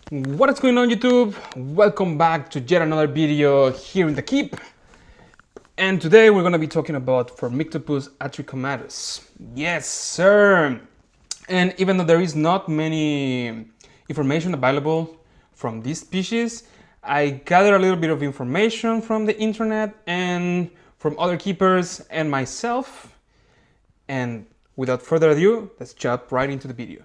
What is going on, YouTube? Welcome back to yet another video here in the Keep. And today we're going to be talking about Phormictopus Atrichomatus. Yes, sir! And even though there is not many information available from this species, I gathered a little bit of information from the internet and from other keepers and myself. And without further ado, let's jump right into the video.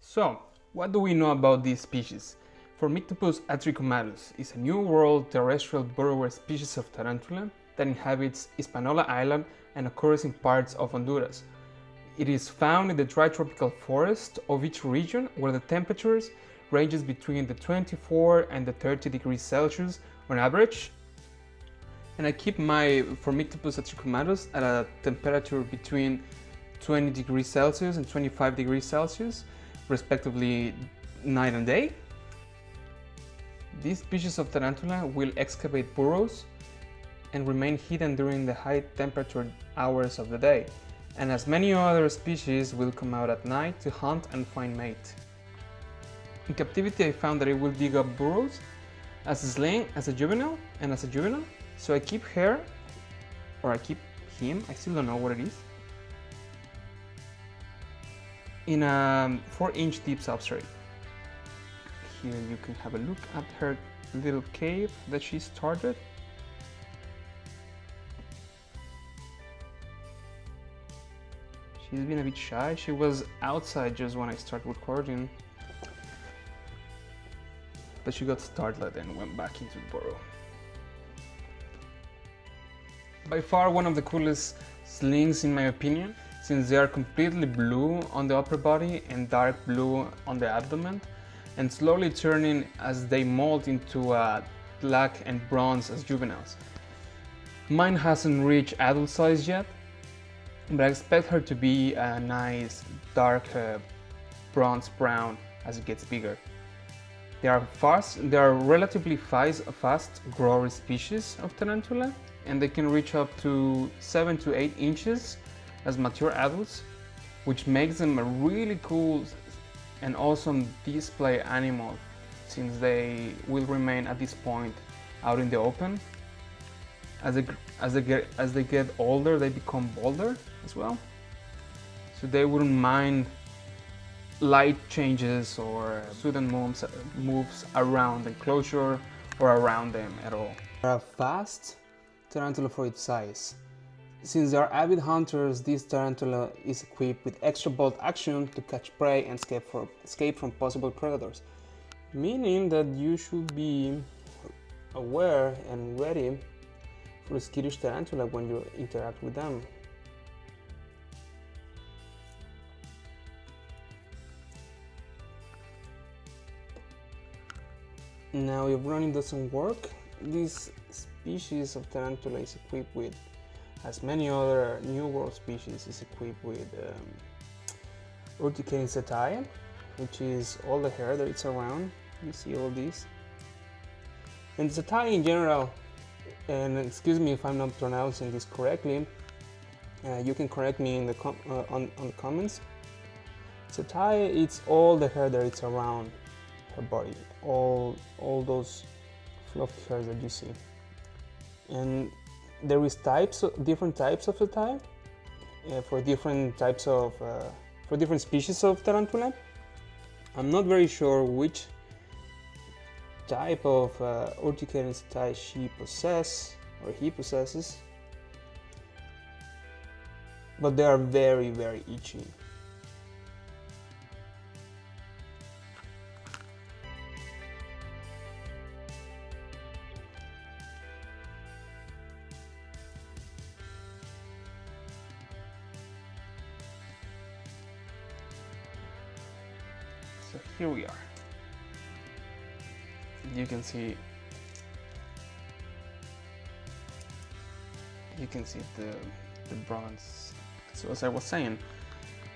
So, what do we know about this species? Phormictopus atrichomatus is a New World terrestrial burrower species of tarantula that inhabits Hispaniola Island and occurs in parts of Honduras. It is found in the dry tropical forest of each region where the temperatures ranges between the 24 and the 30 degrees Celsius on average. And I keep my Phormictopus atrichomatus at a temperature between 20 degrees Celsius and 25 degrees Celsius, respectively night and day. This species of tarantula will excavate burrows and remain hidden during the high temperature hours of the day, and as many other species will come out at night to hunt and find mate. In captivity I found that it will dig up burrows as a juvenile, so I keep her, or I keep him, I still don't know what it is, in a 4-inch deep substrate. Here you can have a look at her little cave that she started. She's been a bit shy. She was outside just when I started recording, but she got startled and went back into the burrow. By far one of the coolest slings in my opinion, since they are completely blue on the upper body and dark blue on the abdomen, and slowly turning as they molt into black and bronze as juveniles. Mine hasn't reached adult size yet, but I expect her to be a nice dark bronze brown as it gets bigger. They are relatively fast growing species of tarantula, and they can reach up to 7 to 8 inches as mature adults, which makes them a really cool and awesome display animal, since they will remain at this point out in the open. As they get older, they become bolder as well, so they wouldn't mind light changes or sudden moves around the enclosure or around them at all. They are fast tarantula for its size. Since they are avid hunters, this tarantula is equipped with extra bolt action to catch prey and escape from possible predators, meaning that you should be aware and ready for a skittish tarantula when you interact with them. Now, if running doesn't work, this species of tarantula is equipped with, as many other New World species, is equipped with urticating setae, which is all the hair that it's around. You see all these. And setae in general, and excuse me if I'm not pronouncing this correctly, you can correct me in the on the comments. Setae, it's all the hair that it's around her body, all those fluffy hairs that you see. And there is different types of setae for different species of tarantula. I'm not very sure which type of urticating setae she possesses or he possesses, but they are very, very itchy. So here we are. You can see the bronze. So as I was saying,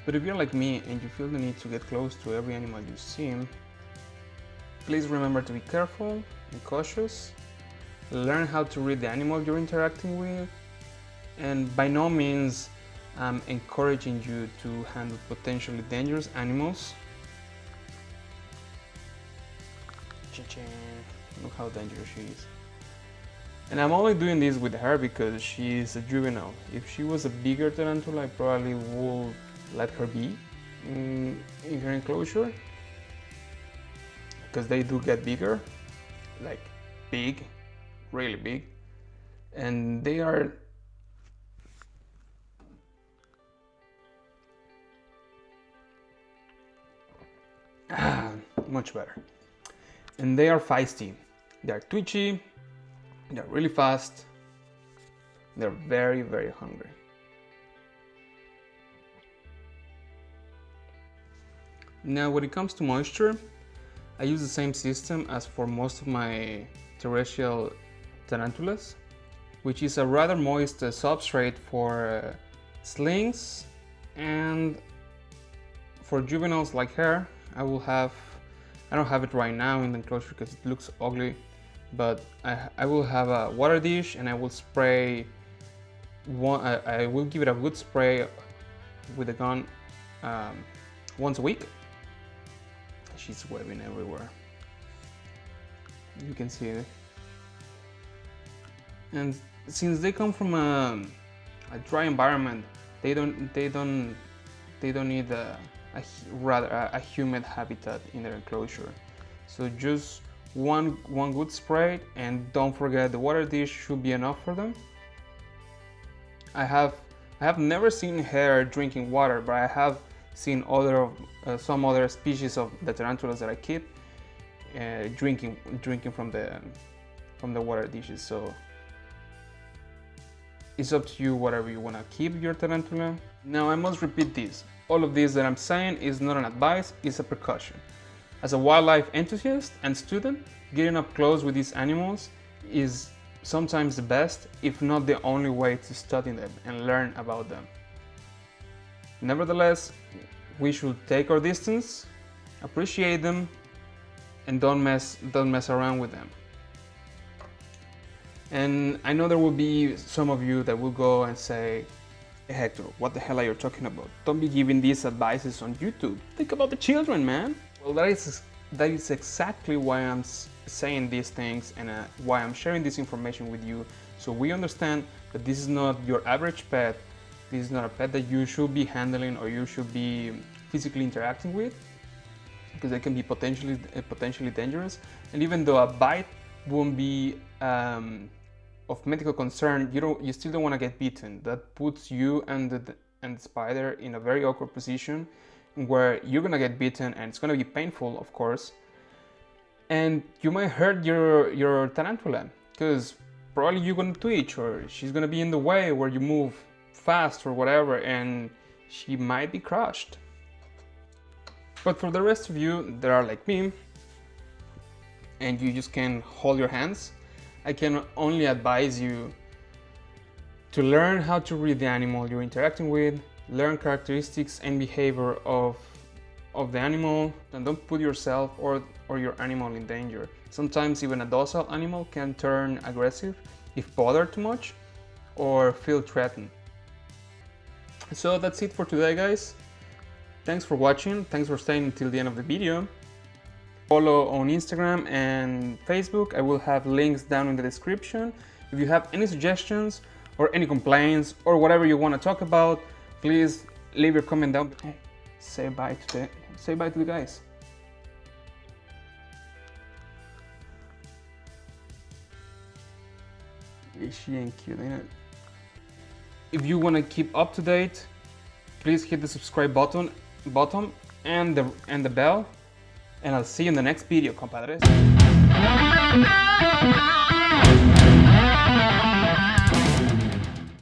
but if you're like me and you feel the need to get close to every animal you see, please remember to be careful and cautious. Learn how to read the animal you're interacting with, and by no means I'm encouraging you to handle potentially dangerous animals. Look how dangerous she is. And I'm only doing this with her because she's a juvenile. If she was a bigger tarantula, I probably would let her be in her enclosure, because they do get bigger, like big, really big, and they are much better. And they are feisty, they are twitchy, they're really fast, they're very, very hungry. Now when it comes to moisture, I use the same system as for most of my terrestrial tarantulas, which is a rather moist substrate for slings, and for juveniles like her, I don't have it right now in the enclosure because it looks ugly, but I will have a water dish and I will spray I will give it a good spray with a gun once a week. She's webbing everywhere, you can see it. And since they come from a dry environment, they don't need a humid habitat in their enclosure. So just one good spray, and don't forget the water dish should be enough for them. I have never seen her drinking water, but I have seen some other species of the tarantulas that I keep drinking from the water dishes. So it's up to you whatever you want to keep your tarantula. Now I must repeat this. All of this that I'm saying is not an advice, it's a precaution. As a wildlife enthusiast and student, getting up close with these animals is sometimes the best, if not the only way to study them and learn about them. Nevertheless, we should take our distance, appreciate them, and don't mess around with them. And I know there will be some of you that will go and say, hey Hector, what the hell are you talking about? Don't be giving these advices on YouTube. Think about the children, man. Well, that is exactly why I'm saying these things and why I'm sharing this information with you, so we understand that this is not your average pet. This is not a pet that you should be handling or you should be physically interacting with, because they can be potentially dangerous. And even though a bite won't be of medical concern, you still don't want to get bitten. That puts you and the spider in a very awkward position where you're gonna get bitten, and it's gonna be painful, of course, and you might hurt your tarantula because probably you're gonna twitch, or she's gonna be in the way where you move fast or whatever, and she might be crushed. But for the rest of you that are like me and you just can't hold your hands, I can only advise you to learn how to read the animal you're interacting with, learn characteristics and behavior of the animal, and don't put yourself or your animal in danger. Sometimes even a docile animal can turn aggressive if bothered too much or feel threatened. So that's it for today, guys. Thanks for watching, thanks for staying until the end of the video. Follow on Instagram and Facebook. I will have links down in the description. If you have any suggestions or any complaints or whatever you want to talk about, please leave your comment down. Hey, say bye to the guys. She ain't cute, ain't it? If you want to keep up to date, please hit the subscribe button and the bell, and I'll see you in the next video, compadres.